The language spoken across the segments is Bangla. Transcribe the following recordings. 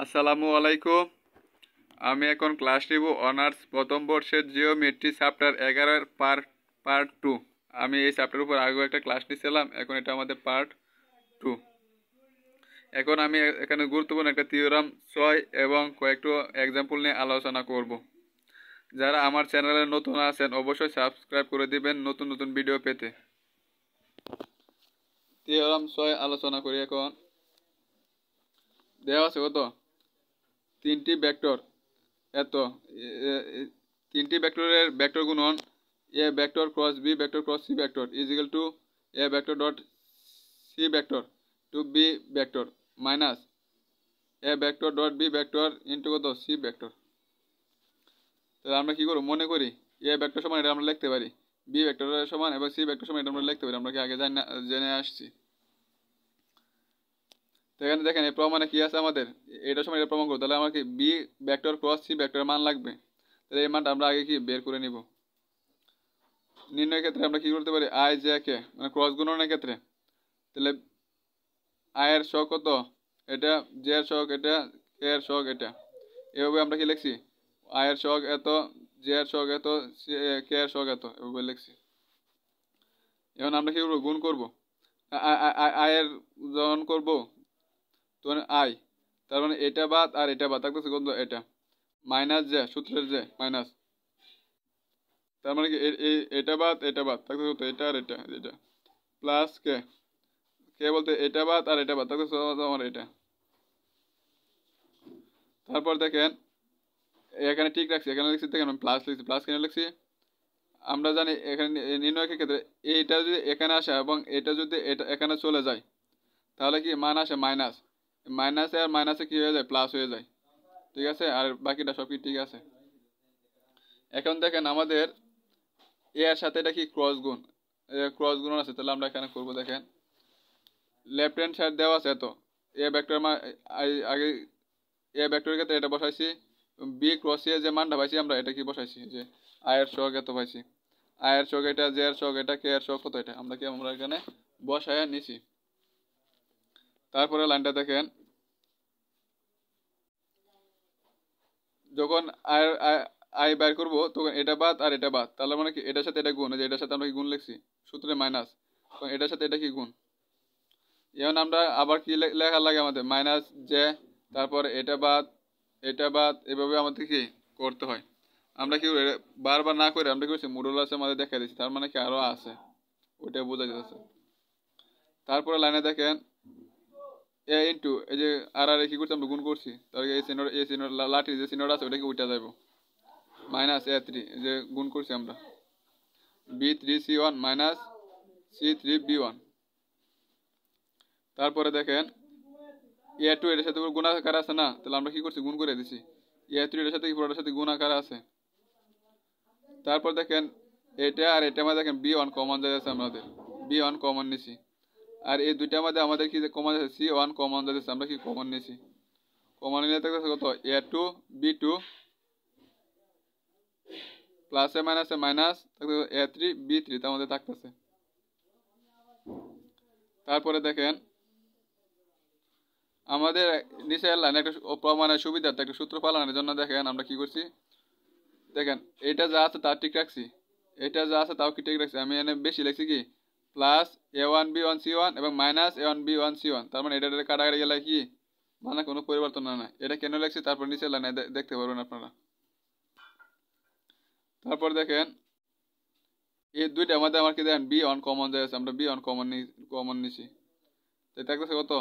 আসসালামু আলাইকুম। আমি এখন ক্লাস নিব অনার্স প্রথম বর্ষের জিওমেট্রি চ্যাপ্টার 11 পার্ট 2। আমি এই চ্যাপ্টারের উপর আগেও একটা ক্লাস নিয়েছিলাম, এখন এটা আমাদের পার্ট 2। এখন আমি এখানে গুরুত্বপূর্ণ একটা থিওরাম 6 এবং কয়েকটা এক্সাম্পল নিয়ে আলোচনা করব। যারা আমার চ্যানেলে নতুন আছেন অবশ্যই সাবস্ক্রাইব করে দিবেন নতুন নতুন ভিডিও পেতে। থিওরাম 6 আলোচনা করি। এখন দেওয়া আছে কত? তিনটি ভেক্টর এত তিনটি ভেক্টরের ভেক্টর গুণন A vector cross B vector cross C vector is equal to A vector dot C vector to B vector minus A vector dot B vector into কত সি ভেক্টর। তাহলে আমরা কি করব? মনে করি এ ভেক্টর সমান এটা আমরা লিখতে পারি, বি ভেক্টরের সমান এবং সি ভেক্টর সমান এটা আমরা লিখতে পারি। আমরা কি আগে জেনে আসছি। তো এখানে দেখেন এই প্রমাণে কি আছে আমাদের, এটার সময় এটা প্রমাণ করবো। তাহলে আমার কি বি ভেক্টর ক্রস সি ভেক্টরের মান লাগবে। তাহলে এই মানটা আমরা আগে কি বের করে নিব। নির্ণয়ের ক্ষেত্রে আমরা কি করতে পারি, আই জে কে মানে ক্রস গুণনের ক্ষেত্রে, তাহলে আই এর শক কত, এটা জে এর শক এটা, কে এর শক এটা, এভাবে আমরা কি লিখছি, আই এর শক এত, জে এর শক এত, কে এর শক এত, এভাবে লিখছি। এখন আমরা কি করবো, গুণ করবো। আই এর যখন করবো তখন আই, তার মানে এটা বাদ আর এটা বাদ থাকতেছে কত, এটা মাইনাস জে, সূত্রের জে মাইনাস, তার মানে কি এটা বাদ থাকতেছে কত, এটা আর এটা, এটা প্লাস কে, কে বলতে এটা বাদ আর এটা বাদ থাকতেছে আমার এটা। তারপর দেখেন এখানে ঠিক রাখছি, এখানে লিখছি, দেখেন আমি প্লাস লিখছি, প্লাস কেন লিখছি, আমরা জানি এখানে নির্ণয়ের ক্ষেত্রে এইটা যদি এখানে আসে এবং এটা যদি এটা এখানে চলে যায় তাহলে কি মান আসে মাইনাস, মাইনাসে আর মাইনাসে কি হয়ে যায়, প্লাস হয়ে যায়। ঠিক আছে, আর বাকিটা সব কি ঠিক আছে। এখন দেখেন আমাদের এ এর সাথে এটা কি ক্রস গুণ, ক্রস গুণ আছে, তাহলে আমরা এখানে করব। দেখেন লেফট হ্যান্ড সাইড দেওয়া আছে, তো এ ভেক্টর আগে এ ভেক্টরের ক্ষেত্রে এটা বসাইছি, বি ক্রস এ যে মানটা পাইছি আমরা এটা কি বসাইছি, যে আয়ের শক এত পাইছি, আয়ের শক এটা, জে এর শক এটা, কে এর শক কত, এটা আমরা কি আমরা এখানে বসায় নিছি। তারপরে লাইনটা দেখেন, যখন আই বাইর করবো তখন এটা বাদ আর এটা বাদ, তাহলে মানে কি এটার সাথে এটা গুণ, যে এটার সাথে আমরা কি গুণ লিখছি সূত্রে মাইনাস, এটার সাথে এটা কি গুণ। এখন আমরা আবার কি লেখা লাগে আমাদের, মাইনাস জে, তারপর এটা বাদ এটা বাদ, এভাবে আমাদের কি করতে হয়। আমরা কি বারবার না করে আমরা কি করছি, মডুলাসের মধ্যে দেখা দিচ্ছি, তার মানে কি আরো আছে, ওইটা বোঝা যাচ্ছে। তারপরে লাইনে দেখেন এ ইন্টু এই যে আর আর কি করছি আমরা গুণ করছি, তাহলে এই চিহ্ন লাঠির যে চিহ্নটা আছে ওটাকে উঠে যাবো, মাইনাস এ থ্রি যে গুণ করছি আমরা, B three C one minus C three B one. তারপরে দেখেন এ টু এটার সাথে গুণ আকার আছে না, তাহলে আমরা কি করছি, গুণ করে দিছি। এ থ্রি এটার সাথে পুরোটার সাথে গুণ আকার আছে। তারপর দেখেন এটা আর এটার মধ্যে দেখেন বি ওয়ান কমন যাচ্ছে, আমাদের বি ওয়ান কমন নিছি। আর এই দুইটার মধ্যে আমাদের কি কমন যাচ্ছে, সি ওয়ান কমন যাচ্ছে, আমরা কি কমন নিছি। কমন নিলে থাকতেছে কত, এ টু বি টু প্লাসে মাইনাসে মাইনাস থাকতেছে এ থ্রি বি থ্রি, তার মধ্যে থাকতেছে। তারপরে দেখেন আমাদের নিচের লাইনে একটা প্রমাণের সুবিধার্থে একটা সূত্র পালনের জন্য দেখেন আমরা কি করছি, দেখেন এটা যা আছে তা ঠিক রাখছি, এটা যা আছে তাও কি ঠিক রাখছি। আমি এনে বেশি লিখছি কি plus a one b one c one এবং minus a one b one c one, তার মানে এটা কাটাকাটি গেলে কি মানে কোনো পরিবর্তন না, এটা কেন লিখছি তারপর নিচের লাইনে দেখতে পারবেন আপনারা। তারপর দেখেন এই দুইটার মধ্যে আমার কি দেখেন বি ওয়ান কমন যাচ্ছে, আমরা বি ওয়ান কমন নিছি, তাই থাকতেছে কত,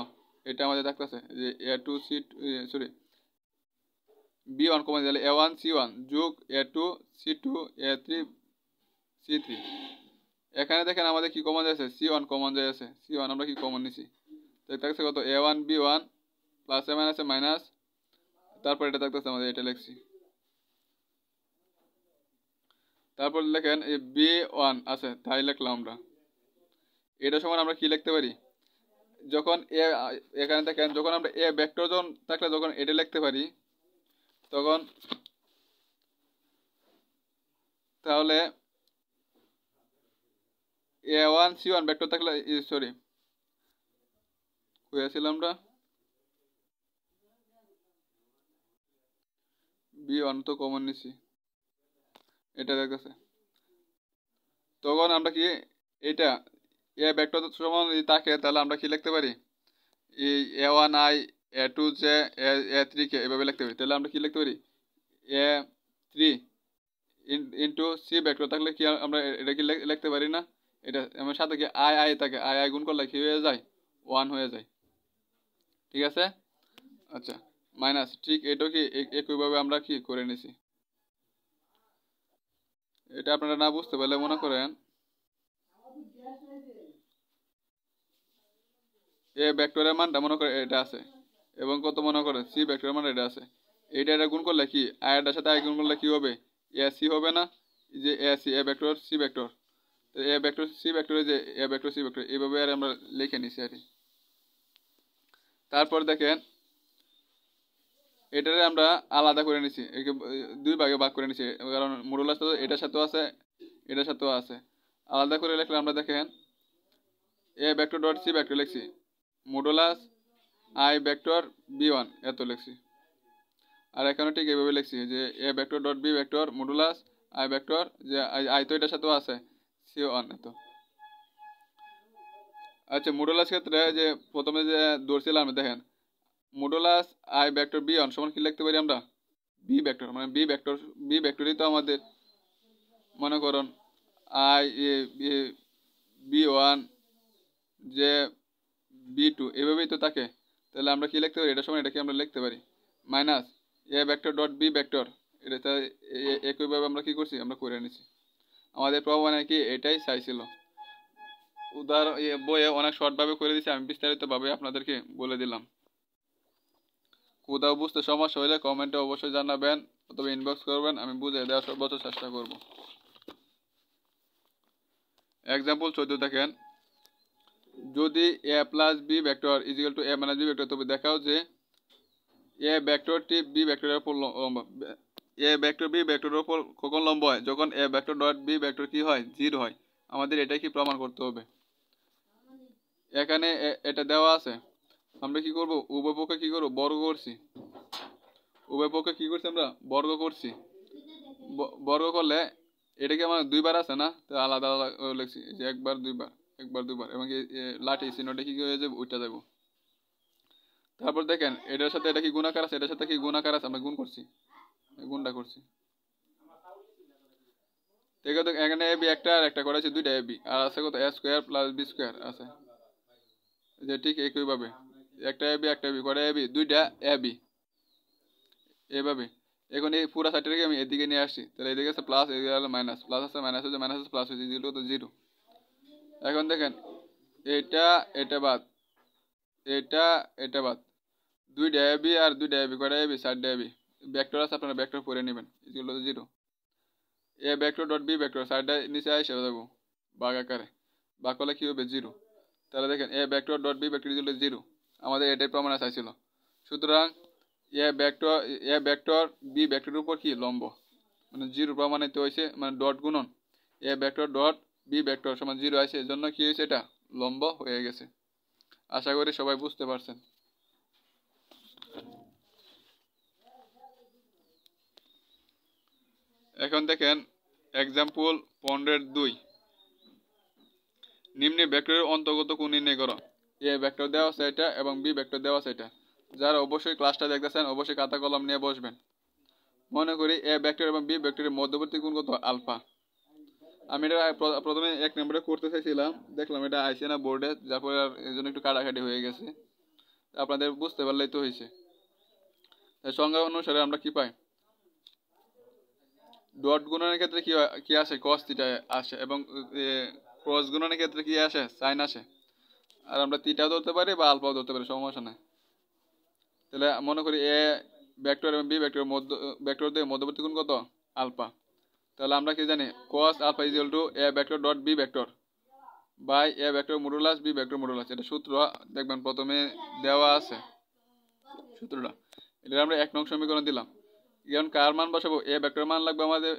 এটা আমাদের থাকতেছে যে a two c sorry b one common গেলে এ ওয়ান সি ওয়ান যোগ a two c two a three c three. এখানে দেখেন আমাদের কি কমন যাচ্ছে, সি ওয়ান কমন যাচ্ছে, সি ওয়ান আমরা কি কমন নিছি, তাই থাকছে কত a one b one plus a minus a minus, তারপর এটা থাকতেছে আমাদের এটা লিখছি। তারপর দেখেন এই বি ওয়ান আছে তাই লিখলাম আমরা। এটা সমান আমরা কি লিখতে পারি, যখন এখানে দেখেন যখন আমরা এ ভেক্টর যখন থাকলে যখন এটা লিখতে পারি তখন তাহলে এ ওয়ান সি ওয়ান ভেক্টর থাকলে সরি হয়েছিল আমরা b1 তো কমন নিছি, এটা দেখতেছে। তখন আমরা কি এটা এ ভেক্টর সমান যদি থাকে তাহলে আমরা কি লিখতে পারি, এই a1i a2j a3k এভাবে লিখতে পারি। তাহলে আমরা কি লিখতে পারি, a3 ইন্টু সি ভেক্টর থাকলে কি আমরা এটা কি লিখতে পারি না, এটা আমার সাথে কি আই আই থাকে, আই আই গুণ করলে কি হয়ে যায়, 1 হয়ে যায়। ঠিক আছে, আচ্ছা মাইনাস, ঠিক এটাও কি একইভাবে আমরা কি করে নিছি। এটা আপনারা না বুঝতে পারলে মনে করেন এ ভেক্টরের মানটা মনে করে এটা আছে, এবং কত মনে করেন সি ভেক্টরের মান এটা আছে, এটা গুণ করলে কি আইটার সাথে আই গুণ করলে কি হবে, এ সি হবে না, যে a c a vector c vector, a vector c ভেক্টরে যে এ ভেক্টর সি ভেক্টর এইভাবে আর আমরা লিখে নিছি আর কি। তারপর দেখেন এটারে আমরা আলাদা করে নিছি, একে দুই ভাগে ভাগ করে নিছি, কারণ মডুলাস তো এটার সাথেও আছে এটার সাথেও আছে। আলাদা করে লিখলে আমরা দেখেন A vector dot C vector লিখছি, মডুলাস আই ভেক্টর b1 এত লিখছি। আর এখানে ঠিক এইভাবে লিখছি যে এ vector dot B vector modulus I vector, যে আই তো এটার সাথেও আছে c1 এত। আচ্ছা মডুলাস ক্ষেত্রে যে প্রথমে যে ধরছিলাম দেখেন, মডুলাস আই ভেক্টর b1 সমান কি লিখতে পারি আমরা, বি ভেক্টর, মানে বি ভেক্টরই তো আমাদের মনে করুন আই b1 যে b2 এভাবেই তো থাকে। তাহলে আমরা কি লিখতে পারি, এটা সময় এটাকে আমরা লিখতে পারি minus A vector dot B vector, এটা একইভাবে আমরা কি করছি, আমরা করে নিছি। আমাদের প্রমাণে কি এটাই চাইছিল। উদাহরণ বইয়ে অনেক শর্টভাবে করে দিয়েছি, আমি বিস্তারিতভাবে আপনাদেরকে বলে দিলাম। কোথাও বুঝতে সমস্যা হলে কমেন্টে অবশ্যই জানাবেন অথবা ইনবক্স করবেন, আমি বুঝে দেওয়ার সর্বোচ্চ চেষ্টা করব। এক্সাম্পল 14 দেখেন, যদি a plus b vector is equal to a minus b vector, তবে দেখাও যে এ ভেক্টরটি বি ভেক্টরের উপর লম্ব, এ ভেক্টর বি ভেক্টরের উপর কখন লম্ব হয়, যখন A vector dot B vector কি হয়, 0 হয়। আমাদের এটাই কি প্রমাণ করতে হবে। এখানে এটা দেওয়া আছে, আমরা কি করব, উভয় পক্ষে কি করব, বর্গ করছি, উভয় পক্ষে কি করছি আমরা বর্গ করছি। বর্গ করলে এটা কি আমার দুইবার আছে না, তো আলাদা আলাদা লিখছি যে একবার দুইবার একবার দুইবার, এবং লাঠি চিহ্নটা কি হয়ে যাবে, উঠে যাবো। তারপর দেখেন এটার সাথে এটা কি গুণাকার আছে, এটার সাথে কি গুণাকার আছে, আমরা গুণ করছি, গুণটা করছি। ঠিক আছে, এখানে এবি একটা আর একটা করেছি, দুইটা এবি, আর আছে কত এ স্কোয়ার প্লাস বি স্কোয়ার আছে, যে ঠিক একইভাবে একটা এবি করে এবি দুইটা এবি এইভাবে। এখন এই পুরো সাইডটাকে আমি এদিকে নিয়ে আসছি, তাহলে এদিকে আছে প্লাস, এদিকে হলো মাইনাস, প্লাস আছে মাইনাস হচ্ছে, মাইনাস আছে প্লাস হচ্ছে, জিরো তো জিরো। এখন দেখেন এটা এটা বাদ, এটা এটা বাদ, দুইটা এবি আর দুইটা এবি কয়টা এবি, 4টা এবি। ভেক্টর আছে, আপনারা ভেক্টর পরে নেবেন, জিরো তো zero. A vector dot B vector 4টা নিচে আসে যাবো ভাগ আকারে, ভাগ করলে কি হবে, জিরো। তাহলে দেখেন A vector dot B vector equal to zero, আমাদের এটাই প্রমাণ চাইছিল। সুতরাং এ ভেক্টর বি ভেক্টরের উপর কি লম্ব, মানে জিরো প্রমাণিত হয়েছে, মানে ডট গুণন A vector dot B vector সমান জিরো আছে, এর জন্য কি হয়েছে, এটা লম্ব হয়ে গেছে। আশা করি সবাই বুঝতে পারছেন। এখন দেখেন এক্সাম্পল 15-2, নিম্নে ভেক্টরের অন্তর্গত কোণ নির্ণয় করো। এ ভেক্টর দেওয়া আছে এটা এবং বি ভেক্টর দেওয়া আছে এটা। যারা অবশ্যই ক্লাসটা দেখতেছেন অবশ্যই খাতা কলম নিয়ে বসবেন। মনে করি এ ভেক্টর এবং বি ভেক্টরের মধ্যবর্তী কোণ কত, আলফা। আমি এটা প্রথমে 1 নম্বরে করতে চাইছিলাম, দেখলাম এটা আইসে না বোর্ডে, যার পরে এর জন্য একটু কাটাকাটি হয়ে গেছে। আপনাদের বুঝতে পারলেই তো হয়েছে। সংজ্ঞা অনুসারে আমরা কি পাই, ডট গুণনের ক্ষেত্রে কি আসে, কস থিটা আসে, এবং ক্রস গুণনের ক্ষেত্রে কি আসে, সাইন আসে। আর আমরা থিটাও ধরতে পারি বা আলফাও ধরতে পারি, সমস্যা নাই। তাহলে মনে করি এ ভেক্টর এবং বি ভেক্টরদের মধ্যবর্তী কোণ কত, আলফা। তাহলে আমরা কি জানি, cos alpha is equal to A vector dot B vector by A vector modulus B vector modulus. এটা সূত্র দেখবেন প্রথমে দেওয়া আছে সূত্রটা, এটা আমরা 1 নং সমীকরণ দিলাম। এখন কার মান বসাবো, এ ভেক্টর মান লাগবে আমাদের,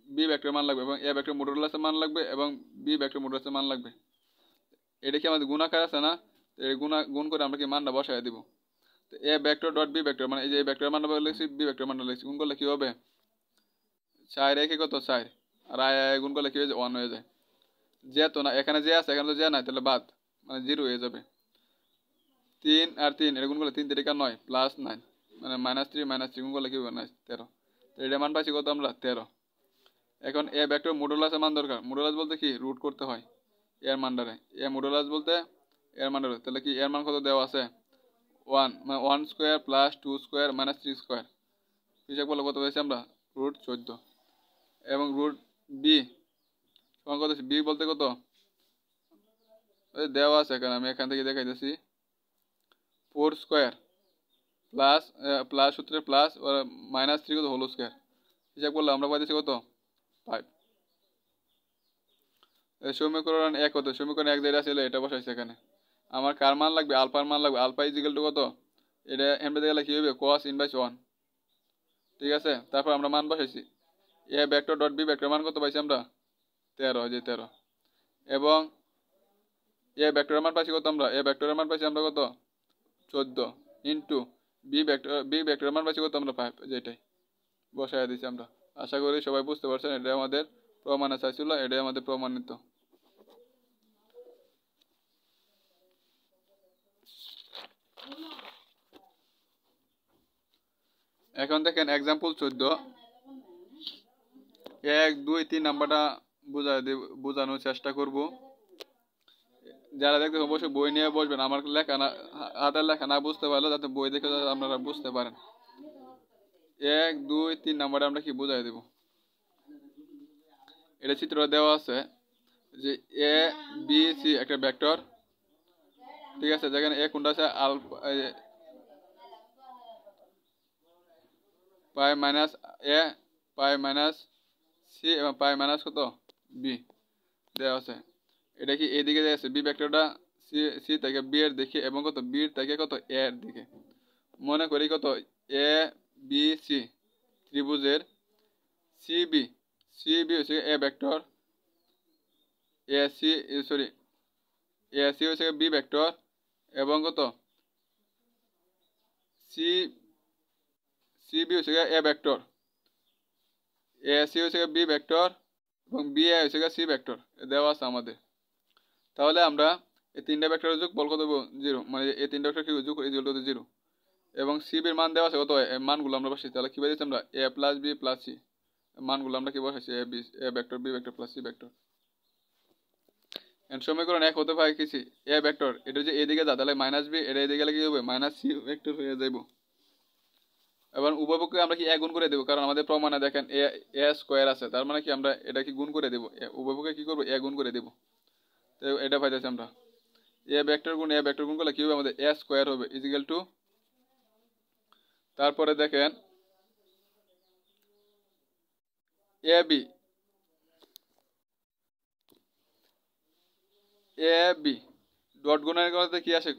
বি ভেক্টর মান লাগবে, এবং এ ভেক্টর মডুলাসের মান লাগবে, এবং বি ভেক্টর মডুলাসের মান লাগবে। এটা কি আমাদের গুণাকার আছে না, গুণ করে আমরা কি মানটা বসাই দিব। তো A vector dot B vector মানে এই যে ভেক্টর মান লিখছি বি ভেক্টর মান লিখছি গুণ করলে কি হবে 4 একে কত 4 আর আয় গুণ করলে কি হয়ে যায় 1 হয়ে যায় যেহেতু না এখানে যে আছে এখানে তো যে নাই তাহলে বাদ মানে 0 হয়ে যাবে 3 আর 3 এটা গুণ করলে 3 3 9 প্লাস 9 মানে -3 গুণ করলে কি হবে 13 এটা মান পাইছি কত আমরা 13 এখন এ ভেক্টর মডুলাসের মান দরকার মডুলাস বলতে কি রুট করতে হয় এর মানটারে এ মডুলাস বলতে এর মানটারে তাহলে কি এর মান কত দেওয়া আছে 1 মানে 1 square plus 2 square minus 3 square হিসাব করলে কত পেয়েছি আমরা রুট 14 এবং রুট বি সমান কত বি বলতে কত দেওয়া আছে এখানে আমি এখান থেকে দেখাইতেছি 4 স্কয়ার প্লাস প্লাস সূত্রে প্লাস মাইনাস 3 কত হোল স্কয়ার হিসাব করলে আমরা পাইতেছি কত 5 সমীকরণ 1 কত সমীকরণ 1 যেটা ছিল এটা বসাইছে এখানে আমার কার মান লাগবে আলফার মান লাগবে আলফা ইজ ইকুয়াল টু কত এটা এমনি গেলে কি হবে cos ইনভার্স 1 ঠিক আছে তারপর আমরা মান বসাইছি A vector dot B vector মান কত পাইছি আমরা 13 যে 13 এবং এ ভেক্টরের মান পাইছি কত আমরা এ ভেক্টরের মান পাইছি আমরা কত 14 ইনটু বি ভেক্টরের মান পাইছি কত আমরা 5 যেটাই বসায় দিয়েছি আমরা আশা করি সবাই বুঝতে পারছেন এটা আমাদের প্রমাণে চাইছিল এটাই আমাদের প্রমাণিত এখন দেখেন एग्जांपल 14 1 2 3 নাম্বারটা বোঝানোর চেষ্টা করব যারা দেখতে অবশ্যই বই নিয়ে বসবেন আমার লেখা না হাতের লেখা না বুঝতে পারলে যাতে বই দেখে আপনারা বুঝতে পারেন 1 2 3 নাম্বারে আমরা কি বোঝাই দেব এটা চিত্র দেওয়া আছে যে এ বি সি একটা ভেক্টর ঠিক আছে যেখানে এ কোনটা আছে আলফা পাই মাইনাস এ পাই মাইনাস সি এবং পাই মাইনাস কত বি দেওয়া আছে এটা কি এদিকে যাচ্ছে বি ভেক্টরটা সি সি থেকে বি এর দিকে এবং কত বি থেকে কত এ এর দিকে মনে করি কত এ বি সি ত্রিভুজের সি বি হচ্ছে A vector A C sorry A C হচ্ছে বি ভেক্টর এবং কত সি সি বি হচ্ছে এ ভেক্টর এ সি হচ্ছে বি ভেক্টর এবং বি এ হচ্ছে সি ভেক্টর দেওয়া আছে আমাদের তাহলে আমরা এই তিনটা ভেক্টরের যোগফল কত দেব 0 মানে এই তিনটা ভেক্টর কি যোগ ইজ ইকুয়াল টু 0 এবং সি এর মান দেওয়া আছে কত মানগুলো আমরা বসাই তাহলে কি পাইছি আমরা a + b + c মানগুলো আমরা কি বসাইছি a vector b vector + c vector and সমীকরণ 1 হতে পারে কিছু a ভেক্টর এটা যে এদিকে যা তাহলে -b এটা এদিকে গেলে কি হবে -c ভেক্টর হয়ে যাবে এবং উভয়পক্ষকে আমরা কি a গুণ করে দেব কারণ আমাদের প্রমাণে দেখেন a স্কয়ার আছে তার মানে কি আমরা এটা কি গুণ করে দেব উভয়পক্ষকে কি করব a গুণ করে দেব তো এটা পাইতেছি আমরা a ভেক্টর গুণ করলে কি হবে আমাদের a স্কয়ার হবে ইজ ইকুয়াল টু তারপরে দেখেন ab ডট গুণের করতে কি আসে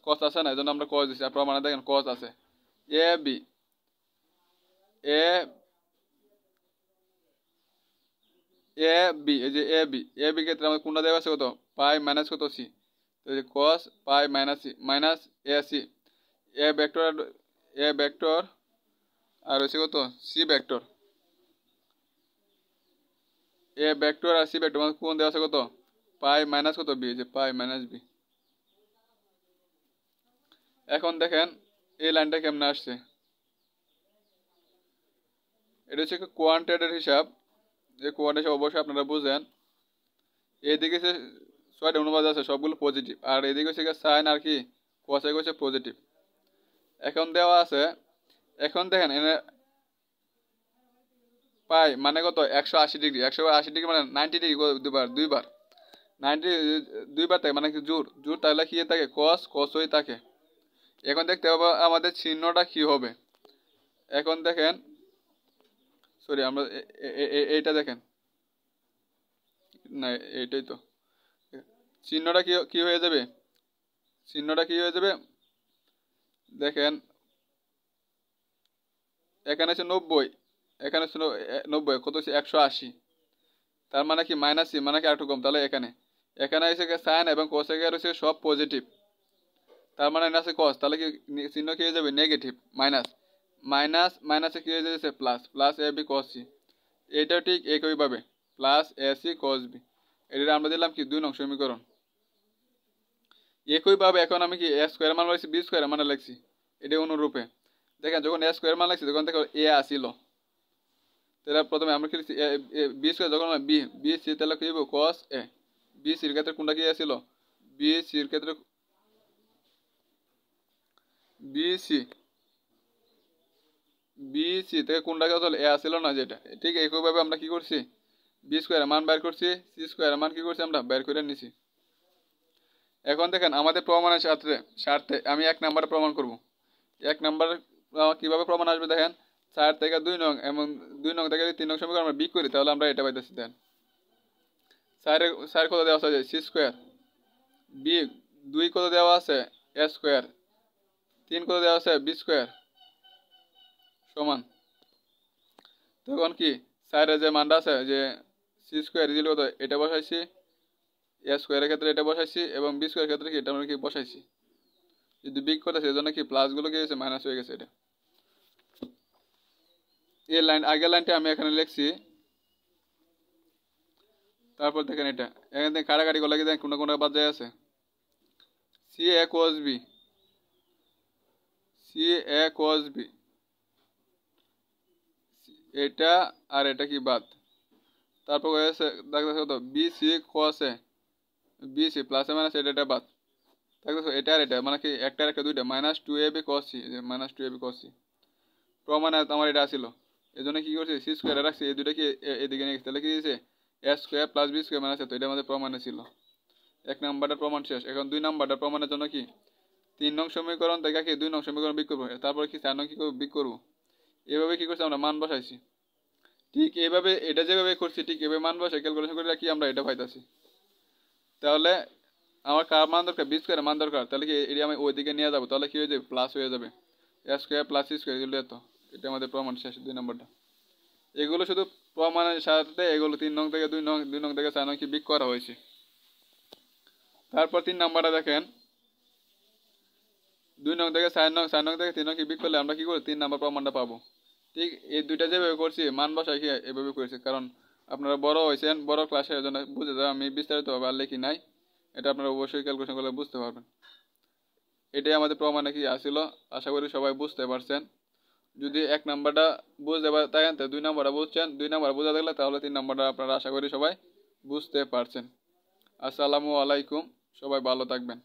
cos আছে না এজন্য আমরা cos দিছি আর প্রমাণে দেখেন cos আছে ab এই যে ab ক্ষেত্রে আমাদের কোনটা দেওয়া আছে কত পাই মাইনাস কত c তো এই যে cos pi minus c minus ac a vector আর হচ্ছে কত c ভেক্টর a ভেক্টর আর c ভেক্টর মানে কোন দেওয়া আছে কত পাই মাইনাস কত b যে পাই মাইনাস b এখন দেখেন এই লাইনটা কেমনে আসছে এটা হচ্ছে কোয়ান্টিটের হিসাব যে কোয়ান্টিটি অবশ্যই আপনারা বুঝেন এইদিকে যে 6টা অনুপাত আছে সবগুলো পজিটিভ আর এদিকে হচ্ছে সাইন আর কি কোসাইন হচ্ছে পজিটিভ এখন দেওয়া আছে এখন দেখেন এনে পাই মানে কত 180 ডিগ্রি 180 ডিগ্রি মানে 90 ডিগ্রি দুইবার 90 দুইবার থাকে মানে কি জোর তাহলে কি থাকে cos হয়ে থাকে এখন দেখতে হবে আমাদের চিহ্নটা কি হবে এখন দেখেন সরি আমরা এইটা দেখেন না এইটাই তো চিহ্নটা কি হয়ে যাবে দেখেন এখানে আছে 90 এখানে আছে 90 কত হচ্ছে 180 তার মানে কি মাইনাস c মানে কি আরেকটু কম তাহলে এখানে এসে সাইন এবং কোসেকের হচ্ছে সব পজিটিভ তার মানে আছে কস, তাহলে কি চিহ্ন কি হয়ে যাবে নেগেটিভ, মাইনাস মাইনাস মাইনাসে কি হয়ে যাচ্ছে plus, plus A B cos C. এইটাও ঠিক একইভাবে plus A C cos B, এটা আমরা দিলাম কি 2 নং সমীকরণ। একইভাবে এখন আমি কি এ স্কোয়ার মান লিখছি বি স্কোয়ার মানে লিখছি, এটা অনুরূপে দেখেন যখন এ স্কোয়ার মান লিখছি তখন দেখো এ আসিল, তাহলে প্রথমে আমরা কি লিখছি বি স্কোয়ার যখন বি বি সি, তাহলে কি হবে কস এ, বি সির ক্ষেত্রে কোনটা কি আসিল, বি সির ক্ষেত্রে বি সি, বি সি থেকে কোনটা কি আসলে এ আসিল না যেটা, ঠিক একইভাবে আমরা কি করছি বি স্কোয়ার মান বের করছি, সি স্কোয়ার মান কি করছি আমরা বের করে নিছি। এখন দেখেন আমাদের প্রমাণের স্বার্থে আমি 1 নাম্বারে প্রমাণ করব। 1 নাম্বার কিভাবে প্রমাণ আসবে দেখেন, 4 থেকে 2 নং এবং 2 নং থেকে 3 নং সমীকরণ আমরা বিয়োগ করি তাহলে আমরা এটা পাইতেছি। দেন 4 কত দেওয়া আছে সি স্কোয়ার, বিয়োগ 2 কত দেওয়া আছে এ স্কোয়ার, 3 কত দেওয়া আছে বি স্কোয়ার সমান, তখন কি 4 যে মানটা আছে যে সি স্কোয়ার ইজিল কত এটা বসাইছি, এ স্কোয়ারের ক্ষেত্রে এটা বসাইছি এবং বি স্কোয়ারের ক্ষেত্রে কি এটা আমরা কি বসাইছি, যদি বিগ করতেছে এজন্য কি প্লাসগুলো কি হয়েছে মাইনাস হয়ে গেছে। এটা এই লাইন আগের লাইনটা আমি এখানে লিখছি, তারপর দেখেন এটা এখান থেকে কাটাকাটি করলে কি দেখেন কোনটা কোনটা বাদ যায় আছে, সি এ কোস বি, সি এ কোস বি, এটা আর এটা কি বাদ, তারপর হয়েছে দেখতেছো কত B C cos A, B C plus a minus এটা বাদ, দেখতেছো এটা আর এটা মানে কি একটা আর একটা দুইটা minus 2ab cos c, minus 2ab cos c প্রমাণে আমার এটা ছিল, এই জন্য কি করছি সি স্কোয়ারে রাখছি, এই দুইটা কি এদিকে নিয়ে গেছে, তাহলে কি দিয়েছে a square plus b square minus, তো এটা আমাদের প্রমাণে ছিল। 1 নাম্বারটার প্রমাণ শেষ। এখন 2 নাম্বারটার প্রমাণের জন্য কি 3 নং সমীকরণ থেকে কি 2 নং সমীকরণ বিয়োগ করবো, তারপরে কি 4 নং কি করবো বিয়োগ করবো, এভাবে কি করছি আমরা মান বসাইছি, ঠিক এইভাবে এটা যেভাবে করছি ঠিক এভাবে মান বসে ক্যালকুলেশন করে রাখি আমরা এটা পাইতাছি। তাহলে আমার কার মান দরকার বি স্কোয়ারের মান দরকার, তাহলে কি এটা আমি ওইদিকে নিয়ে যাবো, তাহলে কি হয়ে যাবে প্লাস হয়ে যাবে, এ স্কোয়ার প্লাস সি স্কোয়ার এগুলো এত, এটা আমাদের প্রমাণ শেষ 2 নম্বরটা। এগুলো শুধু প্রমাণের সাথে এগুলো 3 নং থেকে 2 নং 2 নং থেকে 4 নং কি বিয়োগ করা হয়েছে। তারপর 3 নাম্বারটা দেখেন, 2 নং থেকে 4 নং 4 নং থেকে 3 নং কি বিয়োগ করলে আমরা কি করি 3 নাম্বার প্রমাণটা পাবো। ঠিক এই দুইটা যেভাবে করছি মান বসাই কি এভাবে করেছি, কারণ আপনারা বড় হয়েছেন বড় ক্লাসের জন্য বুঝে যাবে, আমি বিস্তারিতভাবে আর লিখি নাই, এটা আপনারা অবশ্যই ক্যালকুলেশন করলে বুঝতে পারবেন। এটাই আমাদের প্রমাণে কি আসিল, আশা করি সবাই বুঝতে পারছেন। যদি 1 নাম্বারটা বুঝতে থাকেন তো 2 নাম্বারটা বুঝছেন, 2 নাম্বার বোঝা থাকলে তাহলে 3 নাম্বারটা আপনারা আশা করি সবাই বুঝতে পারছেন। আসসালামু আলাইকুম, সবাই ভালো থাকবেন।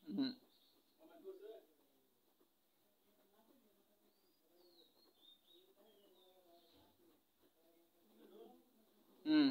হুম হুম